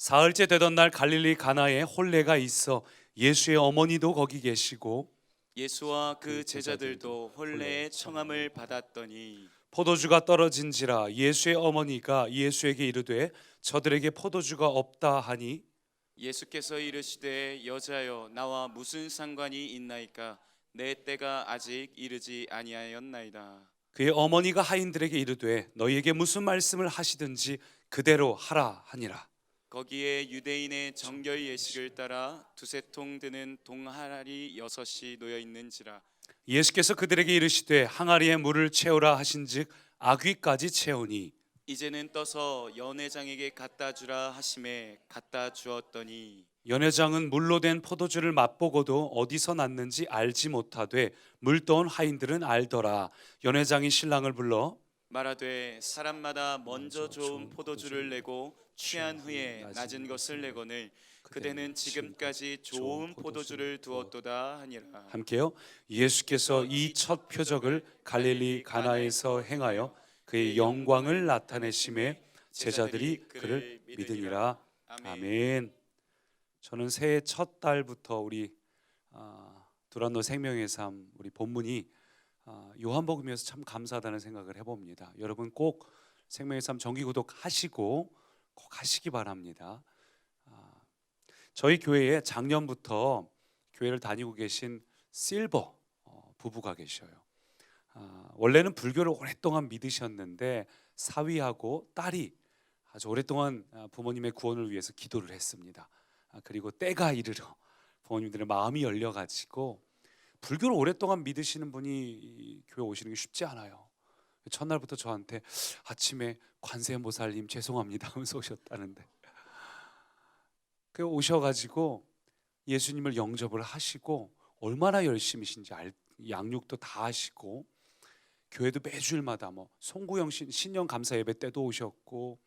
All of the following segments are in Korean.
사흘째 되던 날 갈릴리 가나에 혼례가 있어 예수의 어머니도 거기 계시고 예수와 그 제자들도 혼례의 청함을 받았더니 포도주가 떨어진지라 예수의 어머니가 예수에게 이르되 저들에게 포도주가 없다 하니 예수께서 이르시되 여자여 나와 무슨 상관이 있나이까 내 때가 아직 이르지 아니하였나이다. 그의 어머니가 하인들에게 이르되 너희에게 무슨 말씀을 하시든지 그대로 하라 하니라. 거기에 유대인의 정결 예식을 따라 두세 통 드는 동하리 6이 놓여 있는지라. 예수께서 그들에게 이르시되 항아리에 물을 채우라 하신즉 아귀까지 채우니 이제는 떠서 연회장에게 갖다 주라 하심에 갖다 주었더니 연회장은 물로 된 포도주를 맛보고도 어디서 났는지 알지 못하되 물 떠온 하인들은 알더라. 연회장이 신랑을 불러 말하되 사람마다 먼저 좋은 포도주를 내고 취한 후에 낮은 것을 내거늘 그대는 지금까지 좋은 포도주를 두었도다 하니라. 함께요. 예수께서 이 첫 표적을 갈릴리 가나에서 행하여 그의 영광을 나타내심에 제자들이 그를 믿으니라. 아멘. 저는 새해 첫 달부터 우리 두란노 생명의 삶 우리 본문이 요한복음이어서 참 감사하다는 생각을 해봅니다. 여러분 꼭 생명의 삶 정기 구독하시고 꼭 하시기 바랍니다. 저희 교회에 작년부터 교회를 다니고 계신 실버 부부가 계셔요. 원래는 불교를 오랫동안 믿으셨는데 사위하고 딸이 아주 오랫동안 부모님의 구원을 위해서 기도를 했습니다. 그리고 때가 이르러 부모님들의 마음이 열려가지고 불교를 오랫동안 믿으시는 분이 교회 오시는 게 쉽지 않아요. 첫날부터 저한테 아침에 관세음보살님 죄송합니다 하면서 오셨다는데 그 오셔가지고 예수님을 영접을 하시고 얼마나 열심히신지 양육도 다 하시고 교회도 매주일마다 뭐 송구영 신년 감사 예배 때도 오셨고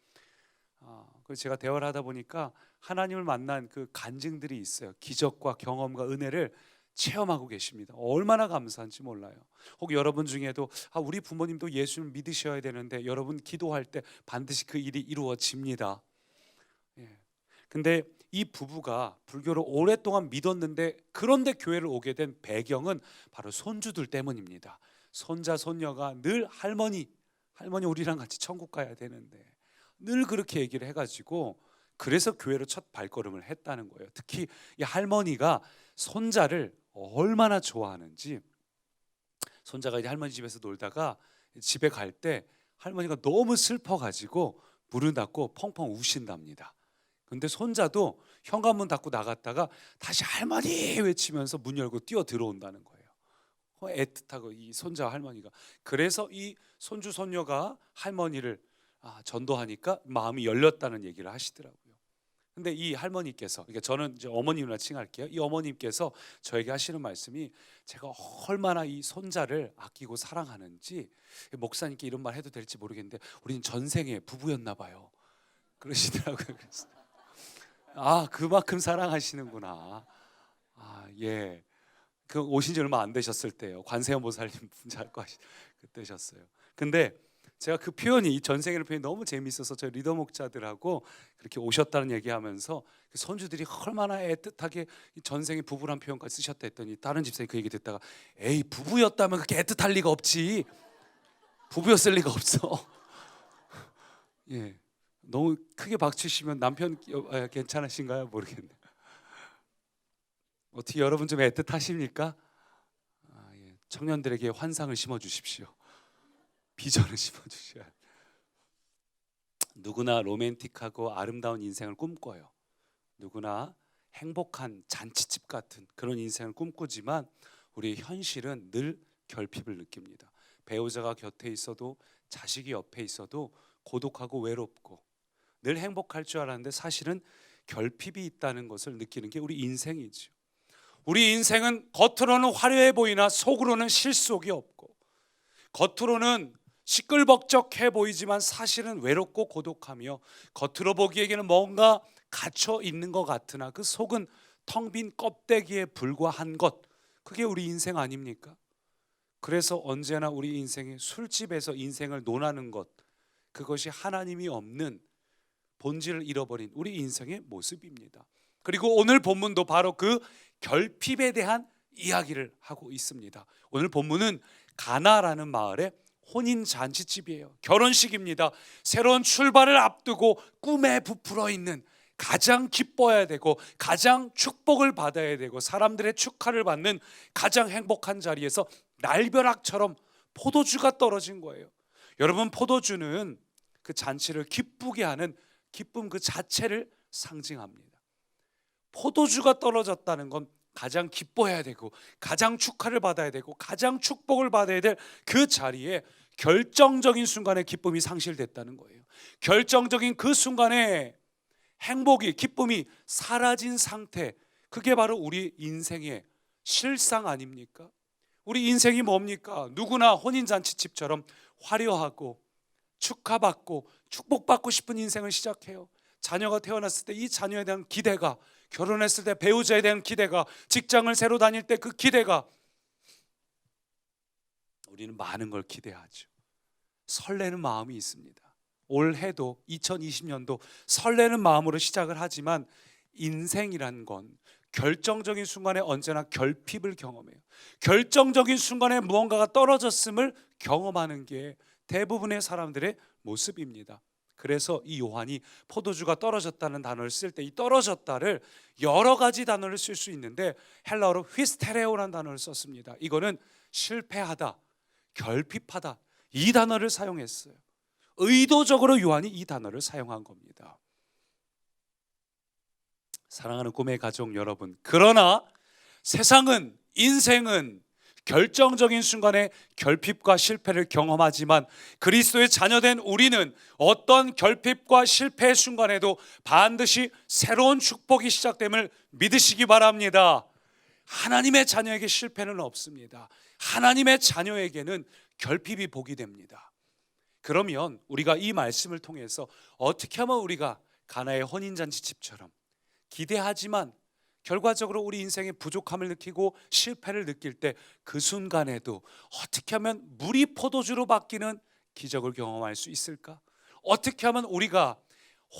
그래서 제가 대화를 하다 보니까 하나님을 만난 그 간증들이 있어요. 기적과 경험과 은혜를 체험하고 계십니다. 얼마나 감사한지 몰라요. 혹 여러분 중에도 우리 부모님도 예수를 믿으셔야 되는데 여러분 기도할 때 반드시 그 일이 이루어집니다. 근데 이 부부가 불교를 오랫동안 믿었는데 그런데 교회를 오게 된 배경은 바로 손주들 때문입니다. 손자 손녀가 늘 할머니 우리랑 같이 천국 가야 되는데 늘 그렇게 얘기를 해가지고 그래서 교회로 첫 발걸음을 했다는 거예요. 특히 이 할머니가 손자를 얼마나 좋아하는지 손자가 이제 할머니 집에서 놀다가 집에 갈 때 할머니가 너무 슬퍼가지고 문을 닫고 펑펑 우신답니다. 근데 손자도 현관문 닫고 나갔다가 다시 할머니 외치면서 문 열고 뛰어 들어온다는 거예요. 애틋하고 이 손자 할머니가 그래서 이 손주 손녀가 할머니를 전도하니까 마음이 열렸다는 얘기를 하시더라고요. 근데 이 할머니께서 그러니까 저는 이제 어머님이라 칭할게요. 이 어머님께서 저에게 하시는 말씀이 제가 얼마나 이 손자를 아끼고 사랑하는지 목사님께 이런 말 해도 될지 모르겠는데 우리는 전생에 부부였나 봐요. 그러시더라고요. 그래서 그만큼 사랑하시는구나. 예. 그 오신 지 얼마 안 되셨을 때요. 관세음보살님 분자할 그때셨어요. 근데 제가 그 표현이 이 전생이라는 표현이 너무 재미있어서 저희 리더 목자들하고 그렇게 오셨다는 얘기하면서 그 손주들이 얼마나 애틋하게 전생에 부부란 표현까지 쓰셨다 했더니 다른 집사님이 그 얘기 듣다가 에이 부부였다면 그렇게 애틋할 리가 없지. 부부였을 리가 없어. 예. 너무 크게 박치시면 남편 괜찮으신가요? 모르겠네요. 어떻게 여러분 좀 애틋하십니까? 예. 청년들에게 환상을 심어주십시오. 비전을 심어주셔야 돼요. 누구나 로맨틱하고 아름다운 인생을 꿈꿔요. 누구나 행복한 잔치집 같은 그런 인생을 꿈꾸지만 우리의 현실은 늘 결핍을 느낍니다. 배우자가 곁에 있어도 자식이 옆에 있어도 고독하고 외롭고 늘 행복할 줄 알았는데 사실은 결핍이 있다는 것을 느끼는 게 우리 인생이죠. 우리 인생은 겉으로는 화려해 보이나 속으로는 실속이 없고 겉으로는 시끌벅적해 보이지만 사실은 외롭고 고독하며 겉으로 보기에는 뭔가 갇혀 있는 것 같으나 그 속은 텅 빈 껍데기에 불과한 것, 그게 우리 인생 아닙니까? 그래서 언제나 우리 인생이 술집에서 인생을 논하는 것, 그것이 하나님이 없는 본질을 잃어버린 우리 인생의 모습입니다. 그리고 오늘 본문도 바로 그 결핍에 대한 이야기를 하고 있습니다. 오늘 본문은 가나라는 마을의 혼인 잔치집이에요. 결혼식입니다. 새로운 출발을 앞두고 꿈에 부풀어 있는, 가장 기뻐해야 되고 가장 축복을 받아야 되고 사람들의 축하를 받는 가장 행복한 자리에서 날벼락처럼 포도주가 떨어진 거예요. 여러분, 포도주는 그 잔치를 기쁘게 하는 기쁨 그 자체를 상징합니다. 포도주가 떨어졌다는 건 가장 기뻐해야 되고 가장 축하를 받아야 되고 가장 축복을 받아야 될 그 자리에 결정적인 순간에 기쁨이 상실됐다는 거예요. 결정적인 그 순간에 행복이, 기쁨이 사라진 상태, 그게 바로 우리 인생의 실상 아닙니까? 우리 인생이 뭡니까? 누구나 혼인잔치집처럼 화려하고 축하받고 축복받고 싶은 인생을 시작해요. 자녀가 태어났을 때 이 자녀에 대한 기대가, 결혼했을 때 배우자에 대한 기대가, 직장을 새로 다닐 때 그 기대가, 우리는 많은 걸 기대하죠. 설레는 마음이 있습니다. 올해도 2020년도 설레는 마음으로 시작을 하지만 인생이란 건 결정적인 순간에 언제나 결핍을 경험해요. 결정적인 순간에 무언가가 떨어졌음을 경험하는 게 대부분의 사람들의 모습입니다. 그래서 이 요한이 포도주가 떨어졌다는 단어를 쓸 때 이 떨어졌다를 여러 가지 단어를 쓸 수 있는데 헬라어로 휘스테레오라는 단어를 썼습니다. 이거는 실패하다, 결핍하다, 이 단어를 사용했어요. 의도적으로 요한이 이 단어를 사용한 겁니다. 사랑하는 꿈의 가족 여러분, 그러나 세상은, 인생은 결정적인 순간에 결핍과 실패를 경험하지만 그리스도의 자녀된 우리는 어떤 결핍과 실패의 순간에도 반드시 새로운 축복이 시작됨을 믿으시기 바랍니다. 하나님의 자녀에게 실패는 없습니다. 하나님의 자녀에게는 결핍이 복이 됩니다. 그러면 우리가 이 말씀을 통해서 어떻게 하면 우리가 가나의 혼인잔치집처럼 기대하지만 결과적으로 우리 인생의 부족함을 느끼고 실패를 느낄 때 그 순간에도 어떻게 하면 물이 포도주로 바뀌는 기적을 경험할 수 있을까? 어떻게 하면 우리가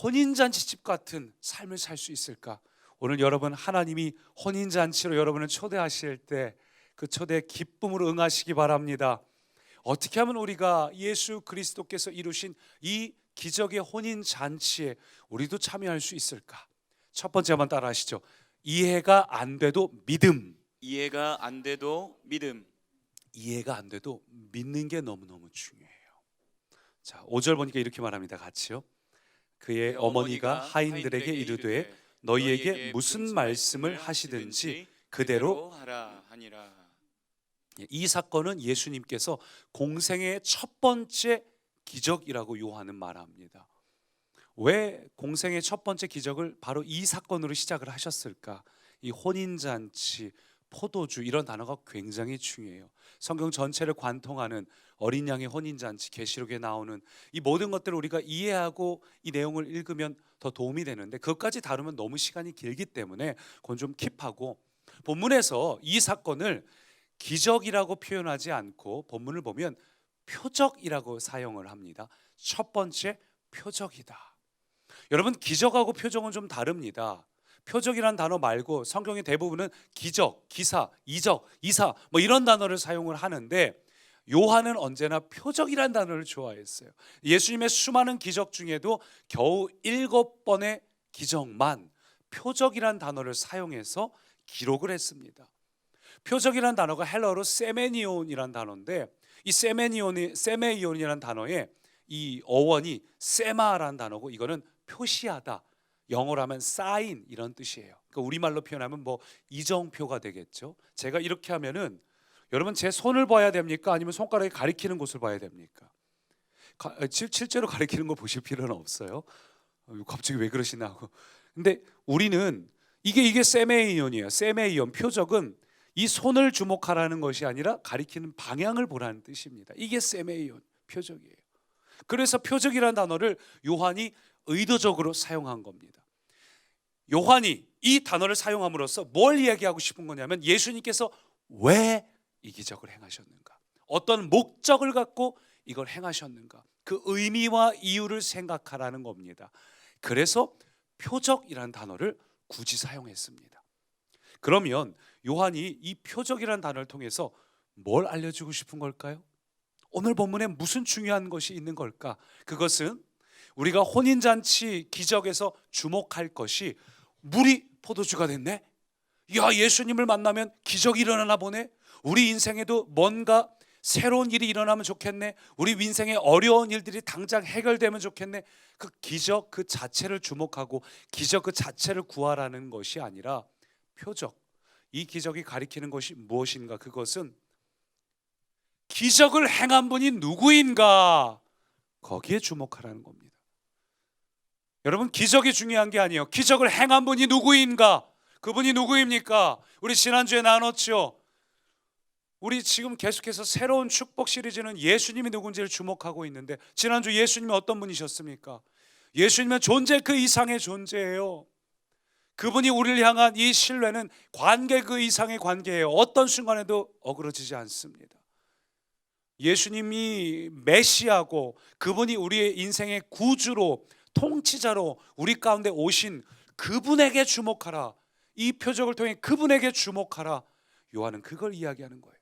혼인잔치집 같은 삶을 살 수 있을까? 오늘 여러분, 하나님이 혼인잔치로 여러분을 초대하실 때 그 초대에 기쁨으로 응하시기 바랍니다. 어떻게 하면 우리가 예수 그리스도께서 이루신 이 기적의 혼인잔치에 우리도 참여할 수 있을까? 첫 번째 한번 따라 하시죠. 이해가 안 돼도 믿음. 이해가 안 돼도 믿음. 이해가 안 돼도 믿는 게 너무너무 중요해요. 자, 5절 보니까 이렇게 말합니다. 같이요. 그의 어머니가 하인들에게 이르되 너희에게 무슨 말씀을 하시든지 그대로 하라 하니라. 이 사건은 예수님께서 공생의 첫 번째 기적이라고 요한은 말합니다. 왜 공생의 첫 번째 기적을 바로 이 사건으로 시작을 하셨을까? 이 혼인잔치, 포도주, 이런 단어가 굉장히 중요해요. 성경 전체를 관통하는 어린 양의 혼인잔치, 계시록에 나오는 이 모든 것들을 우리가 이해하고 이 내용을 읽으면 더 도움이 되는데 그것까지 다루면 너무 시간이 길기 때문에 그건 좀 킵하고, 본문에서 이 사건을 기적이라고 표현하지 않고 본문을 보면 표적이라고 사용을 합니다. 첫 번째 표적이다. 여러분, 기적하고 표적은 좀 다릅니다. 표적이란 단어 말고 성경의 대부분은 기적, 기사, 이적, 이사 뭐 이런 단어를 사용을 하는데 요한은 언제나 표적이란 단어를 좋아했어요. 예수님의 수많은 기적 중에도 겨우 7번의 기적만 표적이란 단어를 사용해서 기록을 했습니다. 표적이란 단어가 헬라어로 세메니온이란 단어인데 이 세메이온이란 단어의 이 어원이 세마라는 단어고 이거는 표시하다, 영어로 하면 사인 이런 뜻이에요. 그러니까 우리말로 표현하면 뭐 이정표가 되겠죠. 제가 이렇게 하면은 여러분 제 손을 봐야 됩니까? 아니면 손가락이 가리키는 곳을 봐야 됩니까? 실제로 가리키는 걸 보실 필요는 없어요. 갑자기 왜 그러시나 하고. 근데 우리는 이게 세메이온이에요. 세메이온 표적은 이 손을 주목하라는 것이 아니라 가리키는 방향을 보라는 뜻입니다. 이게 세메이온 표적이에요. 그래서 표적이라는 단어를 요한이 의도적으로 사용한 겁니다. 요한이 이 단어를 사용함으로써 뭘 이야기하고 싶은 거냐면 예수님께서 왜 이 기적을 행하셨는가, 어떤 목적을 갖고 이걸 행하셨는가, 그 의미와 이유를 생각하라는 겁니다. 그래서 표적이라는 단어를 굳이 사용했습니다. 그러면 요한이 이 표적이라는 단어를 통해서 뭘 알려주고 싶은 걸까요? 오늘 본문에 무슨 중요한 것이 있는 걸까? 그것은 우리가 혼인잔치 기적에서 주목할 것이 물이 포도주가 됐네? 야, 예수님을 만나면 기적이 일어나나 보네? 우리 인생에도 뭔가 새로운 일이 일어나면 좋겠네? 우리 인생에 어려운 일들이 당장 해결되면 좋겠네? 그 기적 그 자체를 주목하고 기적 그 자체를 구하라는 것이 아니라 표적, 이 기적이 가리키는 것이 무엇인가? 그것은 기적을 행한 분이 누구인가? 거기에 주목하라는 겁니다. 여러분, 기적이 중요한 게 아니에요. 기적을 행한 분이 누구인가? 그분이 누구입니까? 우리 지난주에 나눴죠. 우리 지금 계속해서 새로운 축복 시리즈는 예수님이 누군지를 주목하고 있는데, 지난주 예수님이 어떤 분이셨습니까? 예수님의 존재 그 이상의 존재예요. 그분이 우리를 향한 이 신뢰는 관계 그 이상의 관계예요. 어떤 순간에도 어그러지지 않습니다. 예수님이 메시아고 그분이 우리의 인생의 구주로 통치자로 우리 가운데 오신 그분에게 주목하라. 이 표적을 통해 그분에게 주목하라. 요한은 그걸 이야기하는 거예요.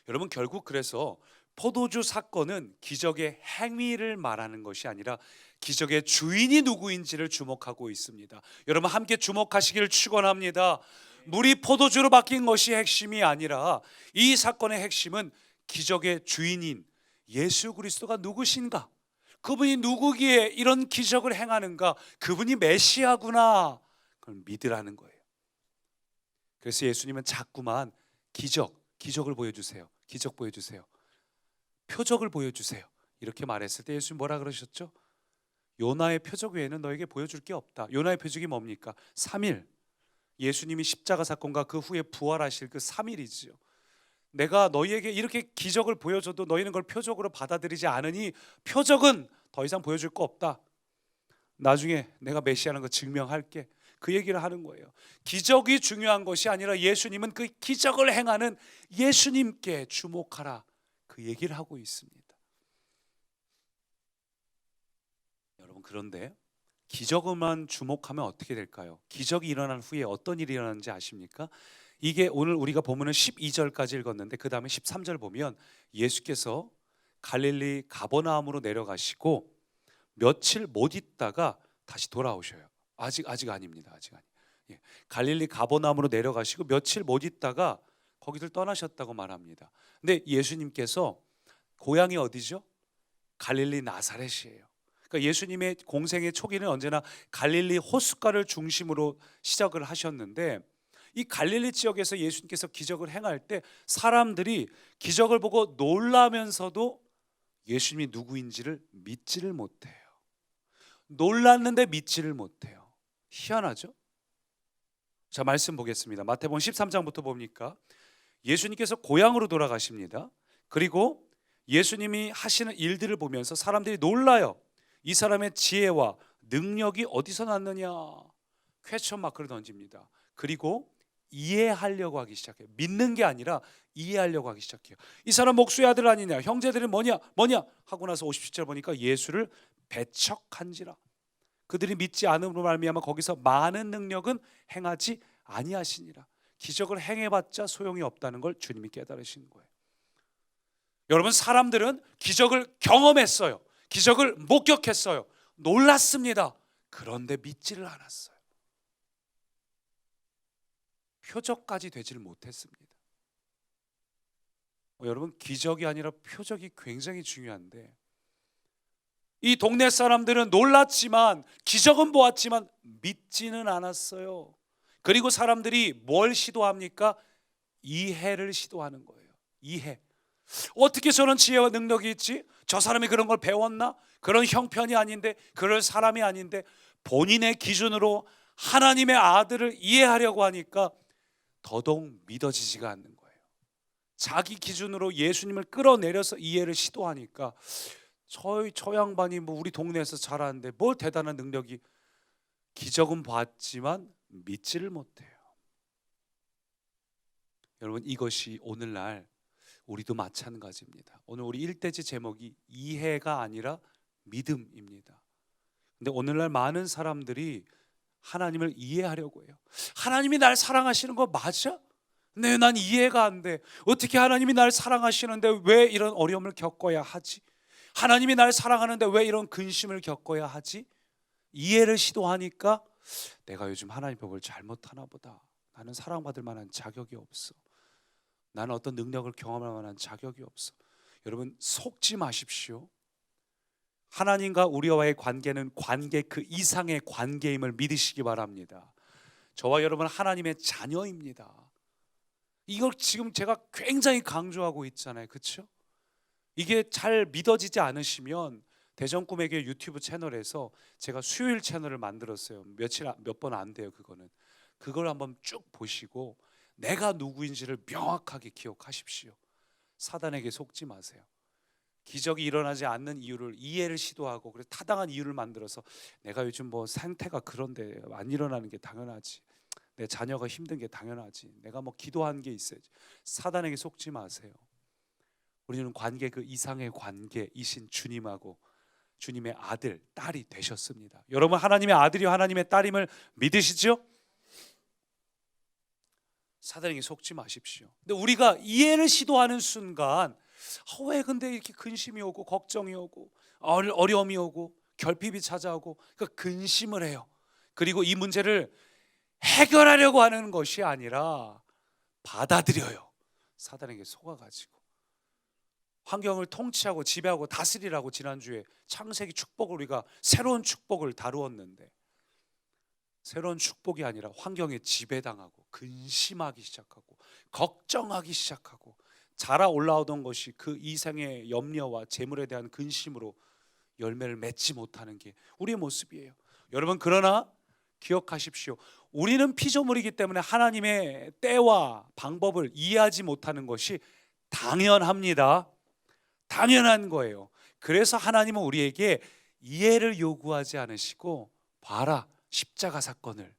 여러분, 결국 그래서 포도주 사건은 기적의 행위를 말하는 것이 아니라 기적의 주인이 누구인지를 주목하고 있습니다. 여러분, 함께 주목하시기를 축원합니다. 물이 포도주로 바뀐 것이 핵심이 아니라 이 사건의 핵심은 기적의 주인인 예수 그리스도가 누구신가? 그분이 누구기에 이런 기적을 행하는가? 그분이 메시아구나. 그걸 믿으라는 거예요. 그래서 예수님은 자꾸만 기적을 보여주세요. 기적 보여주세요. 표적을 보여주세요. 이렇게 말했을 때 예수님 뭐라 그러셨죠? 요나의 표적 외에는 너에게 보여줄 게 없다. 요나의 표적이 뭡니까? 3일. 예수님이 십자가 사건과 그 후에 부활하실 그 3일이지요. 내가 너희에게 이렇게 기적을 보여줘도 너희는 그걸 표적으로 받아들이지 않으니 표적은 더 이상 보여줄 거 없다. 나중에 내가 메시아라는 거 증명할게. 그 얘기를 하는 거예요. 기적이 중요한 것이 아니라 예수님은 그 기적을 행하는 예수님께 주목하라. 그 얘기를 하고 있습니다. 여러분, 그런데 기적만 주목하면 어떻게 될까요? 기적이 일어난 후에 어떤 일이 일어나는지 아십니까? 이게 오늘 우리가 보면은 12절까지 읽었는데 그 다음에 13절 보면 예수께서 갈릴리 가버나움으로 내려가시고 며칠 못 있다가 다시 돌아오셔요. 아직 아닙니다. 아직 아니. 예. 갈릴리 가버나움으로 내려가시고 며칠 못 있다가 거기를 떠나셨다고 말합니다. 근데 예수님께서 고향이 어디죠? 갈릴리 나사렛이에요. 그러니까 예수님의 공생의 초기는 언제나 갈릴리 호숫가를 중심으로 시작을 하셨는데 이 갈릴리 지역에서 예수님께서 기적을 행할 때 사람들이 기적을 보고 놀라면서도 예수님이 누구인지를 믿지를 못해요. 놀랐는데 믿지를 못해요. 희한하죠? 자, 말씀 보겠습니다. 마태복음 13장부터 보니까 예수님께서 고향으로 돌아가십니다. 그리고 예수님이 하시는 일들을 보면서 사람들이 놀라요. 이 사람의 지혜와 능력이 어디서 났느냐 퀘스천 마크를 던집니다. 그리고 이해하려고 하기 시작해요. 믿는 게 아니라 이해하려고 하기 시작해요. 이 사람 목수의 아들 아니냐, 형제들이 뭐냐 하고 나서 57절 보니까 예수를 배척한지라. 그들이 믿지 않음으로 말미암아 거기서 많은 능력은 행하지 아니하시니라. 기적을 행해봤자 소용이 없다는 걸 주님이 깨달으신 거예요. 여러분, 사람들은 기적을 경험했어요. 기적을 목격했어요. 놀랐습니다. 그런데 믿지를 않았어요. 표적까지 되지를 못했습니다. 여러분, 기적이 아니라 표적이 굉장히 중요한데 이 동네 사람들은 놀랐지만 기적은 보았지만 믿지는 않았어요. 그리고 사람들이 뭘 시도합니까? 이해를 시도하는 거예요. 이해. 어떻게 저런 지혜와 능력이 있지? 저 사람이 그런 걸 배웠나? 그런 형편이 아닌데, 그럴 사람이 아닌데, 본인의 기준으로 하나님의 아들을 이해하려고 하니까 더더욱 믿어지지가 않는 거예요. 자기 기준으로 예수님을 끌어내려서 이해를 시도하니까 저 양반이 뭐 우리 동네에서 잘하는데 뭘 대단한 능력이, 기적은 봤지만 믿지를 못해요. 여러분, 이것이 오늘날 우리도 마찬가지입니다. 오늘 우리 일대지 제목이 이해가 아니라 믿음입니다. 근데 오늘날 많은 사람들이 하나님을 이해하려고 해요. 하나님이 날 사랑하시는 거 맞아? 근데 난 이해가 안 돼. 어떻게 하나님이 날 사랑하시는데 왜 이런 어려움을 겪어야 하지? 하나님이 날 사랑하는데 왜 이런 근심을 겪어야 하지? 이해를 시도하니까 내가 요즘 하나님 법을 잘못하나 보다. 나는 사랑받을 만한 자격이 없어. 나는 어떤 능력을 경험할 만한 자격이 없어. 여러분, 속지 마십시오. 하나님과 우리와의 관계는 관계 그 이상의 관계임을 믿으시기 바랍니다. 저와 여러분은 하나님의 자녀입니다. 이걸 지금 제가 굉장히 강조하고 있잖아요. 그렇죠? 이게 잘 믿어지지 않으시면 대전 꿈의 교회 유튜브 채널에서 제가 수요일 채널을 만들었어요. 몇 번 안 돼요. 그걸 한번 쭉 보시고 내가 누구인지를 명확하게 기억하십시오. 사단에게 속지 마세요. 기적이 일어나지 않는 이유를 이해를 시도하고 그래서 타당한 이유를 만들어서 내가 요즘 뭐 상태가 그런데 안 일어나는 게 당연하지. 내 자녀가 힘든 게 당연하지. 내가 뭐 기도한 게 있어야지. 사단에게 속지 마세요. 우리는 관계 그 이상의 관계이신 주님하고 주님의 아들, 딸이 되셨습니다. 여러분, 하나님의 아들이요 하나님의 딸임을 믿으시죠? 사단에게 속지 마십시오. 근데 우리가 이해를 시도하는 순간 왜 근데 이렇게 근심이 오고 걱정이 오고 어려움이 오고 결핍이 찾아오고 그러니까 근심을 해요. 그리고 이 문제를 해결하려고 하는 것이 아니라 받아들여요. 사단에게 속아가지고 환경을 통치하고 지배하고 다스리라고 지난주에 창세기 축복을 우리가 새로운 축복을 다루었는데 새로운 축복이 아니라 환경에 지배당하고 근심하기 시작하고 걱정하기 시작하고 자라 올라오던 것이 그 이상의 염려와 재물에 대한 근심으로 열매를 맺지 못하는 게 우리의 모습이에요. 여러분, 그러나 기억하십시오. 우리는 피조물이기 때문에 하나님의 때와 방법을 이해하지 못하는 것이 당연합니다. 당연한 거예요. 그래서 하나님은 우리에게 이해를 요구하지 않으시고 봐라, 십자가 사건을,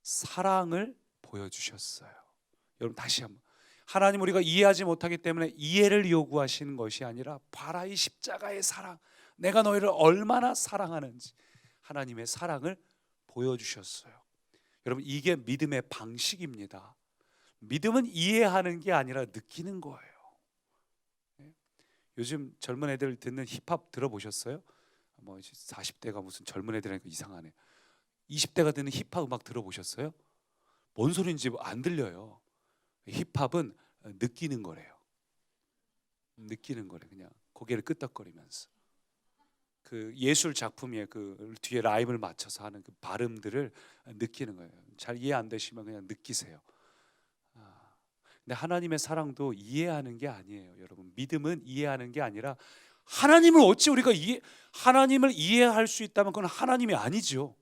사랑을 보여주셨어요. 여러분, 다시 한번, 하나님 우리가 이해하지 못하기 때문에 이해를 요구하시는 것이 아니라 봐라 이 십자가의 사랑, 내가 너희를 얼마나 사랑하는지 하나님의 사랑을 보여주셨어요. 여러분, 이게 믿음의 방식입니다. 믿음은 이해하는 게 아니라 느끼는 거예요. 요즘 젊은 애들 듣는 힙합 들어보셨어요? 뭐 40대가 무슨 젊은 애들이니까 이상하네. 20대가 듣는 힙합 음악 들어보셨어요? 뭔 소리인지 안 들려요. 힙합은 느끼는 거래요. 느끼는 거래. 그냥 고개를 끄덕거리면서 그 예술 작품에 그 뒤에 라임을 맞춰서 하는 그 발음들을 느끼는 거예요. 잘 이해 안 되시면 그냥 느끼세요. 근데 하나님의 사랑도 이해하는 게 아니에요. 여러분, 믿음은 이해하는 게 아니라 하나님을 어찌 우리가 하나님을 이해할 수 있다면 그건 하나님이 아니죠.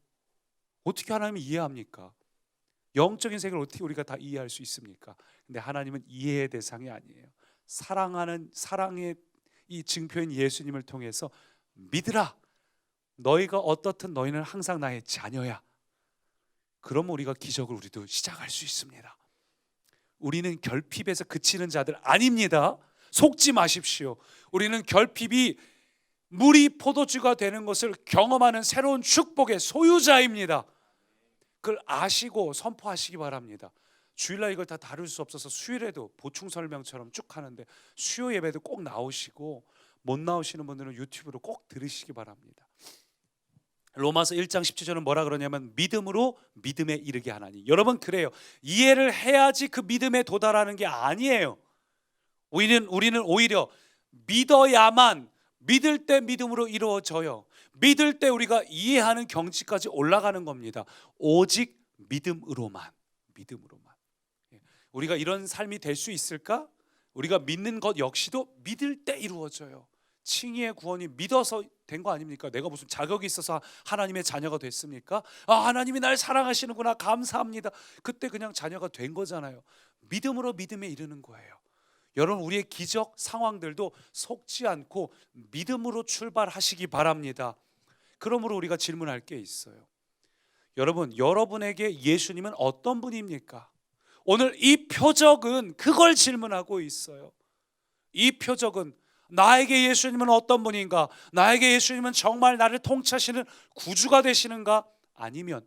어떻게 하나님을 이해합니까? 영적인 세계를 어떻게 우리가 다 이해할 수 있습니까? 근데 하나님은 이해의 대상이 아니에요. 사랑하는 사랑의 이 증표인 예수님을 통해서 믿으라. 너희가 어떻든 너희는 항상 나의 자녀야. 그러면 우리가 기적을 우리도 시작할 수 있습니다. 우리는 결핍에서 그치는 자들 아닙니다. 속지 마십시오. 우리는 결핍이 물이 포도주가 되는 것을 경험하는 새로운 축복의 소유자입니다. 그걸 아시고 선포하시기 바랍니다. 주일날 이걸 다 다룰 수 없어서 수요일에도 보충 설명처럼 쭉 하는데 수요 예배도 꼭 나오시고 못 나오시는 분들은 유튜브로 꼭 들으시기 바랍니다. 로마서 1장 17절은 뭐라 그러냐면 믿음으로 믿음에 이르게 하나니. 여러분, 그래요. 이해를 해야지 그 믿음에 도달하는 게 아니에요. 우리는 오히려 믿어야만, 믿을 때 믿음으로 이루어져요. 믿을 때 우리가 이해하는 경지까지 올라가는 겁니다. 오직 믿음으로만. 우리가 이런 삶이 될 수 있을까? 우리가 믿는 것 역시도 믿을 때 이루어져요. 칭의의 구원이 믿어서 된 거 아닙니까? 내가 무슨 자격이 있어서 하나님의 자녀가 됐습니까? 하나님이 날 사랑하시는구나, 감사합니다. 그때 그냥 자녀가 된 거잖아요. 믿음으로 믿음에 이르는 거예요. 여러분, 우리의 기적 상황들도 속지 않고 믿음으로 출발하시기 바랍니다. 그러므로 우리가 질문할 게 있어요. 여러분, 여러분에게 예수님은 어떤 분입니까? 오늘 이 표적은 그걸 질문하고 있어요. 이 표적은 나에게 예수님은 어떤 분인가? 나에게 예수님은 정말 나를 통치하시는 구주가 되시는가? 아니면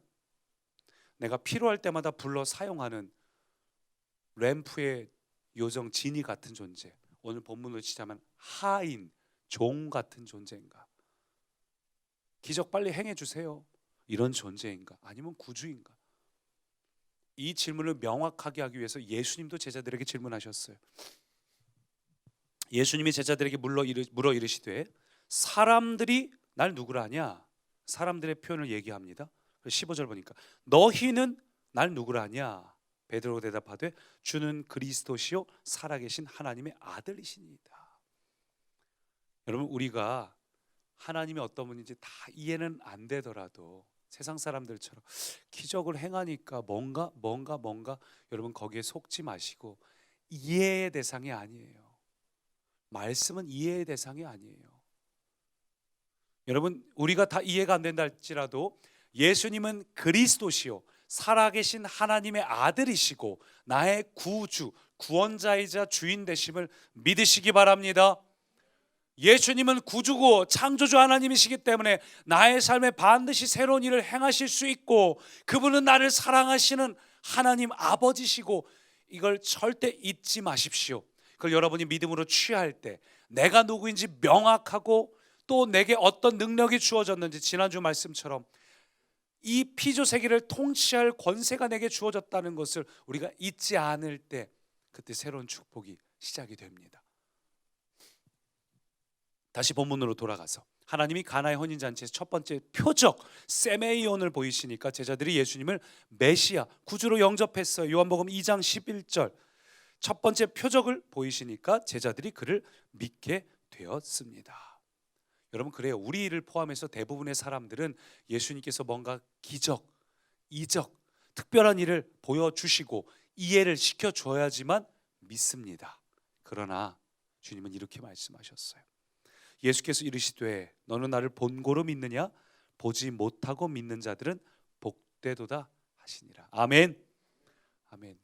내가 필요할 때마다 불러 사용하는 램프의 요정 지니 같은 존재, 오늘 본문으로 치자면 하인, 종 같은 존재인가? 기적 빨리 행해 주세요, 이런 존재인가? 아니면 구주인가? 이 질문을 명확하게 하기 위해서 예수님도 제자들에게 질문하셨어요. 예수님이 제자들에게 물어 이르시되 사람들이 날 누구라 하냐? 사람들의 표현을 얘기합니다. 15절 보니까 너희는 날 누구라 하냐? 베드로가 대답하되 주는 그리스도시요 살아계신 하나님의 아들이시니이다. 여러분, 우리가 하나님이 어떤 분인지 다 이해는 안 되더라도 세상 사람들처럼 기적을 행하니까 뭔가 여러분, 거기에 속지 마시고 이해의 대상이 아니에요. 말씀은 이해의 대상이 아니에요. 여러분, 우리가 다 이해가 안 된다 할지라도 예수님은 그리스도시요 살아계신 하나님의 아들이시고 나의 구주, 구원자이자 주인 되심을 믿으시기 바랍니다. 예수님은 구주고 창조주 하나님이시기 때문에 나의 삶에 반드시 새로운 일을 행하실 수 있고, 그분은 나를 사랑하시는 하나님 아버지시고, 이걸 절대 잊지 마십시오. 그걸 여러분이 믿음으로 취할 때 내가 누구인지 명확하고 또 내게 어떤 능력이 주어졌는지, 지난주 말씀처럼 이 피조 세계를 통치할 권세가 내게 주어졌다는 것을 우리가 잊지 않을 때 그때 새로운 축복이 시작이 됩니다. 다시 본문으로 돌아가서 하나님이 가나의 혼인잔치에서 첫 번째 표적 세메이온을 보이시니까 제자들이 예수님을 메시아, 구주로 영접했어요. 요한복음 2장 11절 첫 번째 표적을 보이시니까 제자들이 그를 믿게 되었습니다. 여러분, 그래요. 우리를 포함해서 대부분의 사람들은 예수님께서 뭔가 기적, 이적, 특별한 일을 보여주시고 이해를 시켜줘야지만 믿습니다. 그러나 주님은 이렇게 말씀하셨어요. 예수께서 이르시되 너는 나를 본고로 믿느냐? 보지 못하고 믿는 자들은 복되도다 하시니라. 아멘. 아멘.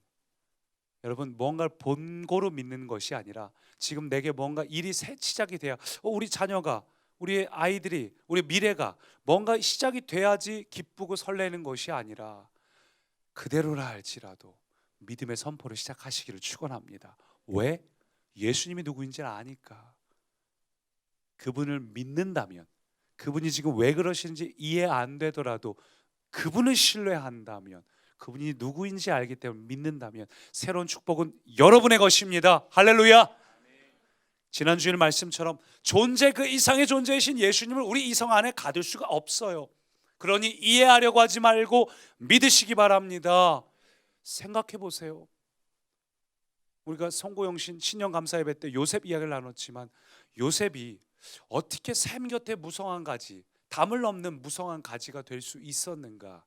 여러분, 뭔가를 본고로 믿는 것이 아니라 지금 내게 뭔가 일이 새 시작이 돼야 우리 자녀가, 우리 아이들이, 우리 미래가 뭔가 시작이 돼야지 기쁘고 설레는 것이 아니라 그대로라 할지라도 믿음의 선포를 시작하시기를 축원합니다. 왜? 예수님이 누구인지를 아니까. 그분을 믿는다면, 그분이 지금 왜 그러시는지 이해 안 되더라도 그분을 신뢰한다면, 그분이 누구인지 알기 때문에 믿는다면 새로운 축복은 여러분의 것입니다. 할렐루야. 지난주일 말씀처럼 존재 그 이상의 존재이신 예수님을 우리 이성 안에 가둘 수가 없어요. 그러니 이해하려고 하지 말고 믿으시기 바랍니다. 생각해 보세요. 우리가 송고영신 신년감사 예배 때 요셉 이야기를 나눴지만, 요셉이 어떻게 샘 곁에 무성한 가지, 담을 넘는 무성한 가지가 될 수 있었는가?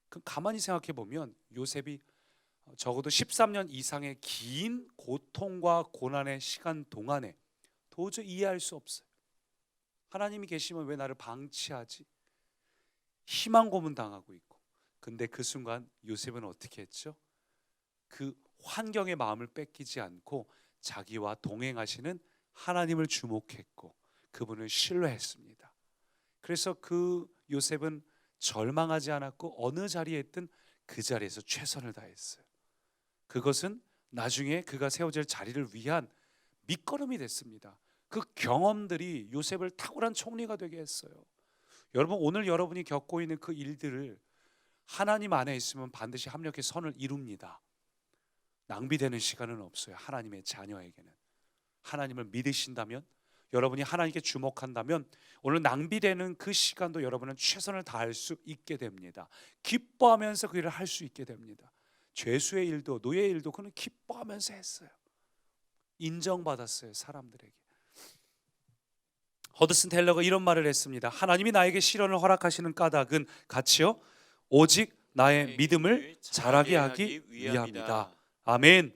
그 가만히 생각해 보면 요셉이 적어도 13년 이상의 긴 고통과 고난의 시간 동안에 도저히 이해할 수 없어요. 하나님이 계시면 왜 나를 방치하지? 희망 고문 당하고 있고. 근데 그 순간 요셉은 어떻게 했죠? 그 환경의 마음을 뺏기지 않고 자기와 동행하시는 하나님을 주목했고 그분을 신뢰했습니다. 그래서 그 요셉은 절망하지 않았고 어느 자리에 있든 그 자리에서 최선을 다했어요. 그것은 나중에 그가 세워질 자리를 위한 밑거름이 됐습니다. 그 경험들이 요셉을 탁월한 총리가 되게 했어요. 여러분, 오늘 여러분이 겪고 있는 그 일들을 하나님 안에 있으면 반드시 합력의 선을 이룹니다. 낭비되는 시간은 없어요. 하나님의 자녀에게는. 하나님을 믿으신다면, 여러분이 하나님께 주목한다면 오늘 낭비되는 그 시간도 여러분은 최선을 다할 수 있게 됩니다. 기뻐하면서 그 일을 할 수 있게 됩니다. 죄수의 일도 노예의 일도 그는 기뻐하면서 했어요. 인정받았어요, 사람들에게. 허드슨 텔러가 이런 말을 했습니다. 하나님이 나에게 시련을 허락하시는 까닭은 같이요, 오직 나의 믿음을 자라게 하기 위함이다. 아멘.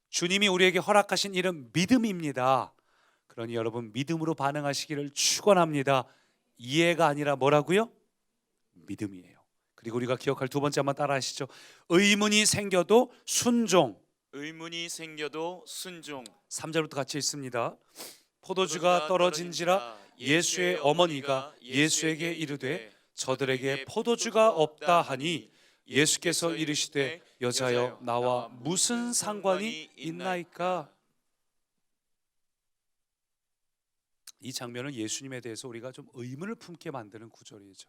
주님이 우리에게 허락하신 일은 믿음입니다. 그러니 여러분, 믿음으로 반응하시기를 축원합니다. 이해가 아니라 뭐라고요? 믿음이에요. 그리고 우리가 기억할 두 번째, 한번 따라 하시죠. 의문이 생겨도 순종, 의문이 생겨도 순종. 3절부터 같이 읽습니다. 포도주가 떨어진지라 예수의 어머니가 예수에게 이르되 저들에게 포도주가 없다 하니 예수께서 이르시되 여자여 나와 무슨 상관이 있나이까. 이 장면은 예수님에 대해서 우리가 좀 의문을 품게 만드는 구절이죠.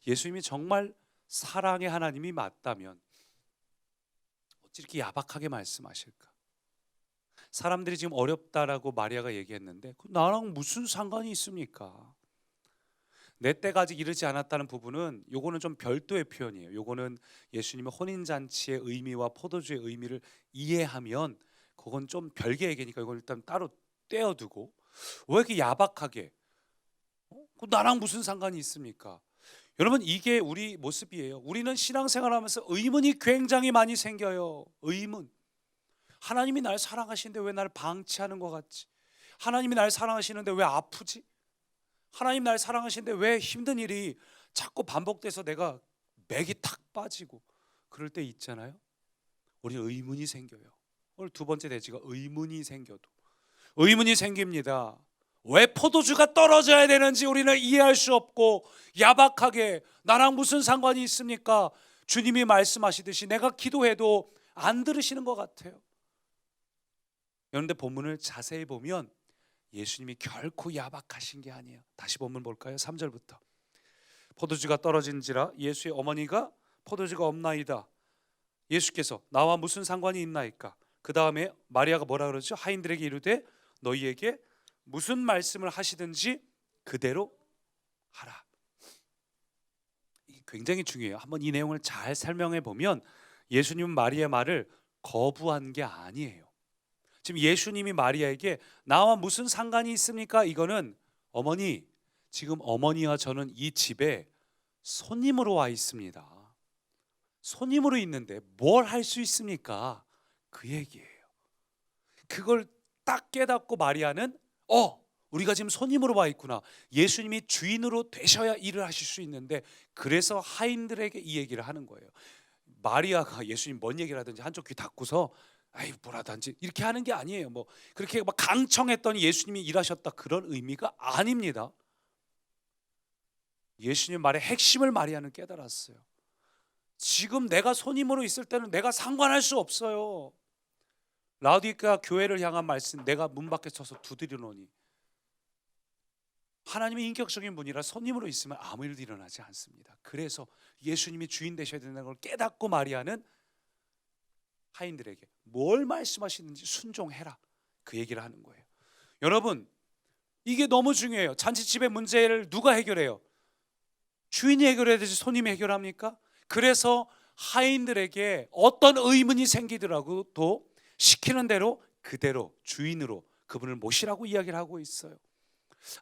예수님이 정말 사랑의 하나님이 맞다면 어찌 이렇게 야박하게 말씀하실까? 사람들이 지금 어렵다라고 마리아가 얘기했는데 나랑 무슨 상관이 있습니까? 내 때가 아직 이르지 않았다는 부분은 요거는 좀 별도의 표현이에요. 요거는 예수님의 혼인잔치의 의미와 포도주의 의미를 이해하면 그건 좀 별개 얘기니까 이걸 일단 따로 떼어두고, 왜 이렇게 야박하게 나랑 무슨 상관이 있습니까? 여러분, 이게 우리 모습이에요. 우리는 신앙생활하면서 의문이 굉장히 많이 생겨요. 의문. 하나님이 날 사랑하시는데 왜 나를 방치하는 것 같지? 하나님이 날 사랑하시는데 왜 아프지? 하나님 날 사랑하시는데 왜 힘든 일이 자꾸 반복돼서 내가 맥이 탁 빠지고 그럴 때 있잖아요. 우리 의문이 생겨요. 오늘 두 번째 대지가 의문이 생겨도. 의문이 생깁니다. 왜 포도주가 떨어져야 되는지 우리는 이해할 수 없고 야박하게 나랑 무슨 상관이 있습니까? 주님이 말씀하시듯이 내가 기도해도 안 들으시는 것 같아요. 그런데 본문을 자세히 보면 예수님이 결코 야박하신 게 아니에요. 다시 본문 볼까요? 3절부터. 포도주가 떨어진지라 예수의 어머니가 포도주가 없나이다. 예수께서 나와 무슨 상관이 있나이까. 그 다음에 마리아가 뭐라 그러죠? 하인들에게 이르되 너희에게 무슨 말씀을 하시든지 그대로 하라. 굉장히 중요해요. 한번 이 내용을 잘 설명해 보면 예수님은 마리아의 말을 거부한 게 아니에요. 지금 예수님이 마리아에게 나와 무슨 상관이 있습니까? 이거는 어머니, 지금 어머니와 저는 이 집에 손님으로 와 있습니다. 손님으로 있는데 뭘 할 수 있습니까? 그 얘기예요. 그걸 딱 깨닫고 마리아는 우리가 지금 손님으로 와 있구나. 예수님이 주인으로 되셔야 일을 하실 수 있는데, 그래서 하인들에게 이 얘기를 하는 거예요. 마리아가 예수님 뭔 얘기를 하든지 한쪽 귀 닫고서 아이 뭐라든지 이렇게 하는 게 아니에요. 뭐 그렇게 막 강청했더니 예수님이 일하셨다, 그런 의미가 아닙니다. 예수님 말의 핵심을 마리아는 깨달았어요. 지금 내가 손님으로 있을 때는 내가 상관할 수 없어요. 라우디게아 교회를 향한 말씀, 내가 문 밖에 서서 두드려노니. 하나님의 인격적인 분이라 손님으로 있으면 아무 일도 일어나지 않습니다. 그래서 예수님이 주인 되셔야 된다는 걸 깨닫고 마리아는 하인들에게 뭘 말씀하시는지 순종해라, 그 얘기를 하는 거예요. 여러분, 이게 너무 중요해요. 잔치집의 문제를 누가 해결해요? 주인이 해결해야 되지 손님이 해결합니까? 그래서 하인들에게 어떤 의문이 생기더라도 시키는 대로 그대로 주인으로 그분을 모시라고 이야기를 하고 있어요.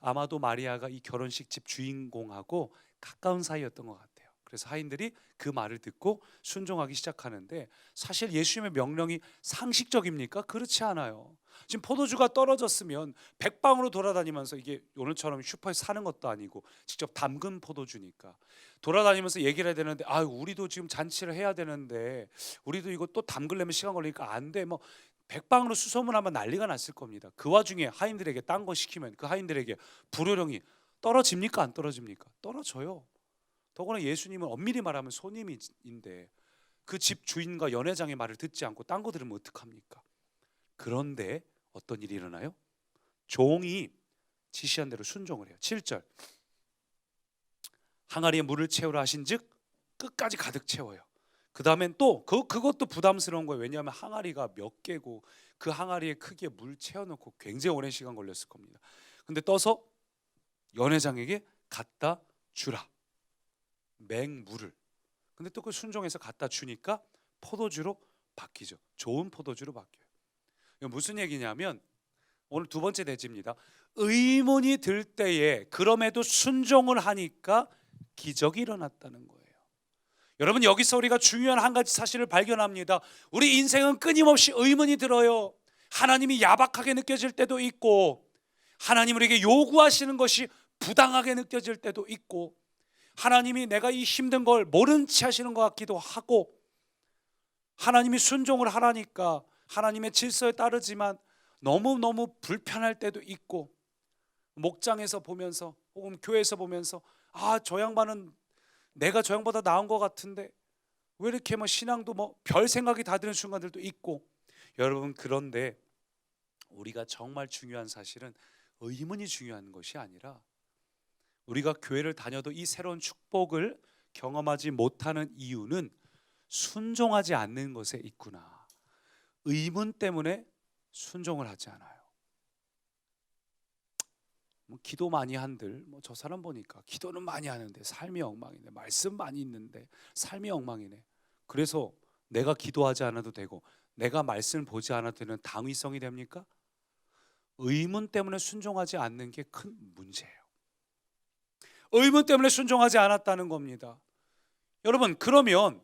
아마도 마리아가 이 결혼식 집 주인공하고 가까운 사이였던 것 같아요. 그래서 하인들이 그 말을 듣고 순종하기 시작하는데, 사실 예수님의 명령이 상식적입니까? 그렇지 않아요. 지금 포도주가 떨어졌으면 백방으로 돌아다니면서, 이게 오늘처럼 슈퍼에서 사는 것도 아니고 직접 담근 포도주니까 돌아다니면서 얘기를 해야 되는데, 우리도 지금 잔치를 해야 되는데 우리도 이거 또 담그려면 시간 걸리니까 안 돼, 뭐 백방으로 수소문하면 난리가 났을 겁니다. 그 와중에 하인들에게 딴 거 시키면 그 하인들에게 불효령이 떨어집니까? 안 떨어집니까? 떨어져요. 더구나 예수님은 엄밀히 말하면 손님인데 그 집 주인과 연회장의 말을 듣지 않고 딴 거 들으면 어떡합니까? 그런데 어떤 일이 일어나요? 종이 지시한 대로 순종을 해요. 7절. 항아리에 물을 채우라 하신즉 끝까지 가득 채워요. 그 다음엔 또 그것도 부담스러운 거예요. 왜냐하면 항아리가 몇 개고 그 항아리에 크기에 물 채워놓고 굉장히 오랜 시간 걸렸을 겁니다. 근데 떠서 연회장에게 갖다 주라, 맹물을. 근데 또 그 순종해서 갖다 주니까 포도주로 바뀌죠. 좋은 포도주로 바뀌어요. 이거 무슨 얘기냐면 오늘 두 번째 대지입니다. 의문이 들 때에 그럼에도 순종을 하니까 기적이 일어났다는 거예요. 여러분, 여기서 우리가 중요한 한 가지 사실을 발견합니다. 우리 인생은 끊임없이 의문이 들어요. 하나님이 야박하게 느껴질 때도 있고, 하나님 우리에게 요구하시는 것이 부당하게 느껴질 때도 있고, 하나님이 내가 이 힘든 걸 모른 채 하시는 것 같기도 하고, 하나님이 순종을 하라니까 하나님의 질서에 따르지만 너무너무 불편할 때도 있고, 목장에서 보면서 혹은 교회에서 보면서 저 양반은 내가 저 양보다 나은 것 같은데 왜 이렇게 신앙도 별 생각이 다 드는 순간들도 있고. 여러분, 그런데 우리가 정말 중요한 사실은 의문이 중요한 것이 아니라 우리가 교회를 다녀도 이 새로운 축복을 경험하지 못하는 이유는 순종하지 않는 것에 있구나. 의문 때문에 순종을 하지 않아요. 기도 많이 한들 저 사람 보니까 기도는 많이 하는데 삶이 엉망이네, 말씀 많이 있는데 삶이 엉망이네. 그래서 내가 기도하지 않아도 되고 내가 말씀을 보지 않아도 되는 당위성이 됩니까? 의문 때문에 순종하지 않는 게 큰 문제예요. 의문 때문에 순종하지 않았다는 겁니다. 여러분, 그러면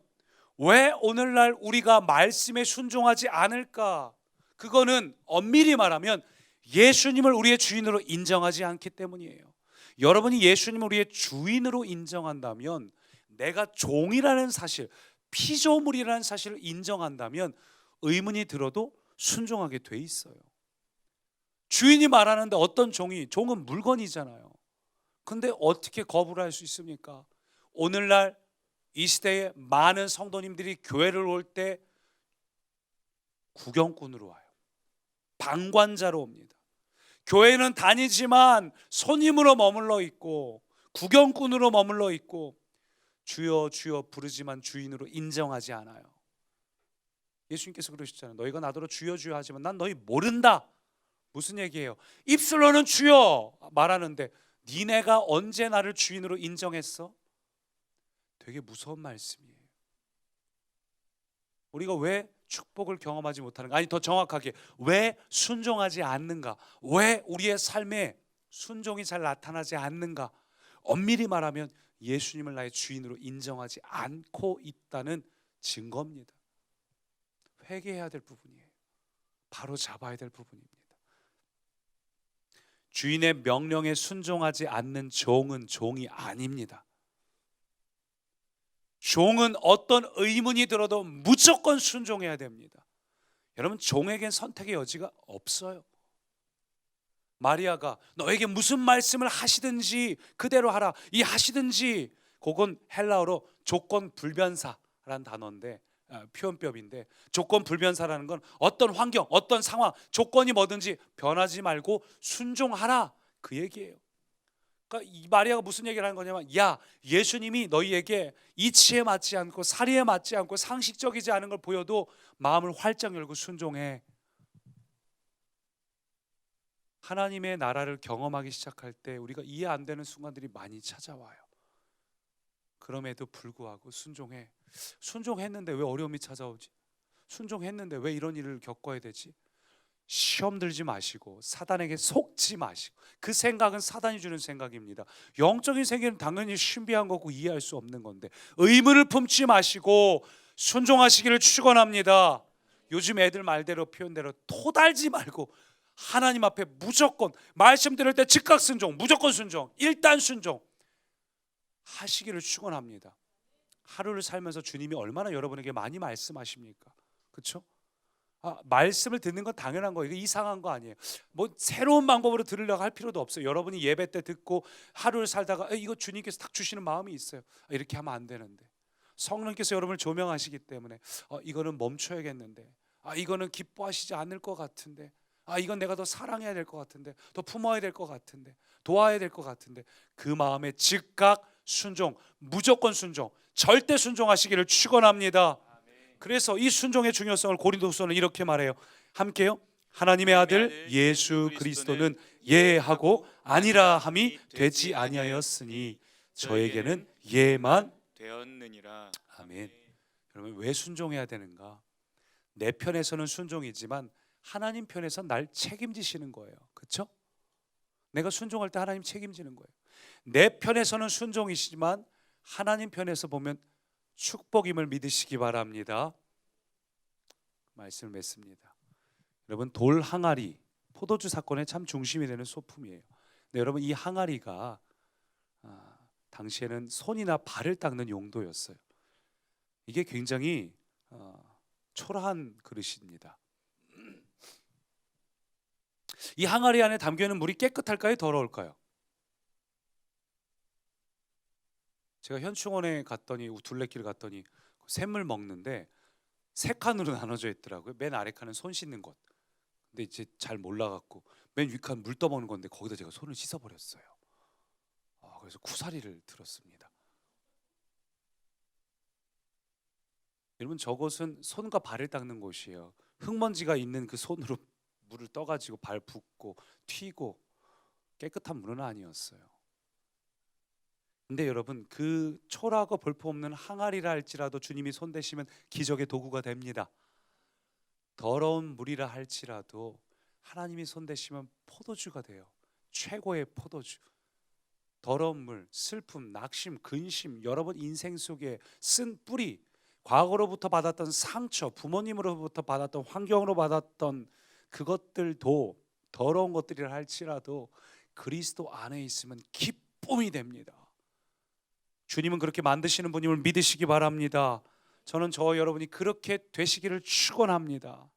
왜 오늘날 우리가 말씀에 순종하지 않을까? 그거는 엄밀히 말하면 예수님을 우리의 주인으로 인정하지 않기 때문이에요. 여러분이 예수님을 우리의 주인으로 인정한다면, 내가 종이라는 사실, 피조물이라는 사실을 인정한다면 의문이 들어도 순종하게 돼 있어요. 주인이 말하는데 어떤 종은 물건이잖아요. 근데 어떻게 거부를 할 수 있습니까? 오늘날 이 시대에 많은 성도님들이 교회를 올 때 구경꾼으로 와요. 방관자로 옵니다. 교회는 다니지만 손님으로 머물러 있고 구경꾼으로 머물러 있고 주여 주여 부르지만 주인으로 인정하지 않아요. 예수님께서 그러셨잖아요. 너희가 나더러 주여 주여 하지만 난 너희 모른다. 무슨 얘기예요? 입술로는 주여 말하는데 니네가 언제 나를 주인으로 인정했어? 되게 무서운 말씀이에요. 우리가 왜 축복을 경험하지 못하는가? 아니, 더 정확하게 왜 순종하지 않는가? 왜 우리의 삶에 순종이 잘 나타나지 않는가? 엄밀히 말하면 예수님을 나의 주인으로 인정하지 않고 있다는 증거입니다. 회개해야 될 부분이에요. 바로 잡아야 될 부분입니다. 주인의 명령에 순종하지 않는 종은 종이 아닙니다. 종은 어떤 의문이 들어도 무조건 순종해야 됩니다. 여러분, 종에겐 선택의 여지가 없어요. 마리아가 너에게 무슨 말씀을 하시든지 그대로 하라. 이 하시든지, 그건 헬라어로 조건 불변사라는 단어인데, 표현법인데, 조건 불변사라는 건 어떤 환경, 어떤 상황, 조건이 뭐든지 변하지 말고 순종하라, 그 얘기예요. 그러니까 이 마리아가 무슨 얘기를 하는 거냐면, 야, 예수님이 너희에게 이치에 맞지 않고 사리에 맞지 않고 상식적이지 않은 걸 보여도 마음을 활짝 열고 순종해. 하나님의 나라를 경험하기 시작할 때 우리가 이해 안 되는 순간들이 많이 찾아와요. 그럼에도 불구하고 순종해. 순종했는데 왜 어려움이 찾아오지? 순종했는데 왜 이런 일을 겪어야 되지? 시험 들지 마시고 사단에게 속지 마시고. 그 생각은 사단이 주는 생각입니다. 영적인 세계는 당연히 신비한 거고 이해할 수 없는 건데 의문을 품지 마시고 순종하시기를 축원합니다. 요즘 애들 말대로 표현대로 토달지 말고 하나님 앞에 무조건 말씀 들을 때 즉각 순종, 무조건 순종, 일단 순종 하시기를 축원합니다. 하루를 살면서 주님이 얼마나 여러분에게 많이 말씀하십니까? 그렇죠? 말씀을 듣는 건 당연한 거예요. 이거 이상한 거 아니에요. 새로운 방법으로 들으려고 할 필요도 없어요. 여러분이 예배 때 듣고 하루를 살다가 이거 주님께서 딱 주시는 마음이 있어요. 이렇게 하면 안 되는데, 성령께서 여러분을 조명하시기 때문에 이거는 멈춰야겠는데, 이거는 기뻐하시지 않을 것 같은데, 이건 내가 더 사랑해야 될 것 같은데, 더 품어야 될 것 같은데, 도와야 될 것 같은데, 그 마음에 즉각 순종, 무조건 순종, 절대 순종하시기를 축원합니다. 그래서 이 순종의 중요성을 고린도후서는 이렇게 말해요. 함께요. 하나님의 아들 예수 그리스도는 예하고 아니라 함이 되지 아니하였으니 저에게는 예만 되었느니라. 아멘. 여러분, 왜 순종해야 되는가? 내 편에서는 순종이지만 하나님 편에서 날 책임지시는 거예요. 그렇죠? 내가 순종할 때 하나님 책임지는 거예요. 내 편에서는 순종이시지만 하나님 편에서 보면 축복임을 믿으시기 바랍니다. 말씀을 맺습니다. 여러분, 돌 항아리, 포도주 사건의 참 중심이 되는 소품이에요. 근데 여러분, 이 항아리가 당시에는 손이나 발을 닦는 용도였어요. 이게 굉장히 초라한 그릇입니다. 이 항아리 안에 담겨 있는 물이 깨끗할까요? 더러울까요? 제가 현충원에 갔더니 둘레길 갔더니 샘물 먹는데 세 칸으로 나눠져 있더라고요. 맨 아래 칸은 손 씻는 곳. 근데 이제 잘 몰라갖고 맨 위 칸 물 떠먹는 건데 거기다 제가 손을 씻어버렸어요. 그래서 쿠사리를 들었습니다. 여러분, 저곳은 손과 발을 닦는 곳이에요. 흙먼지가 있는 그 손으로 물을 떠가지고 발 붓고 튀고 깨끗한 물은 아니었어요. 근데 여러분, 그 초라하고 볼품없는 항아리라 할지라도 주님이 손대시면 기적의 도구가 됩니다. 더러운 물이라 할지라도 하나님이 손대시면 포도주가 돼요. 최고의 포도주. 더러운 물, 슬픔, 낙심, 근심, 여러분 인생 속에 쓴 뿌리, 과거로부터 받았던 상처, 부모님으로부터 받았던, 환경으로 받았던 그것들도 더러운 것들이라 할지라도 그리스도 안에 있으면 기쁨이 됩니다. 주님은 그렇게 만드시는 분임을 믿으시기 바랍니다. 저는 저와 여러분이 그렇게 되시기를 축원합니다.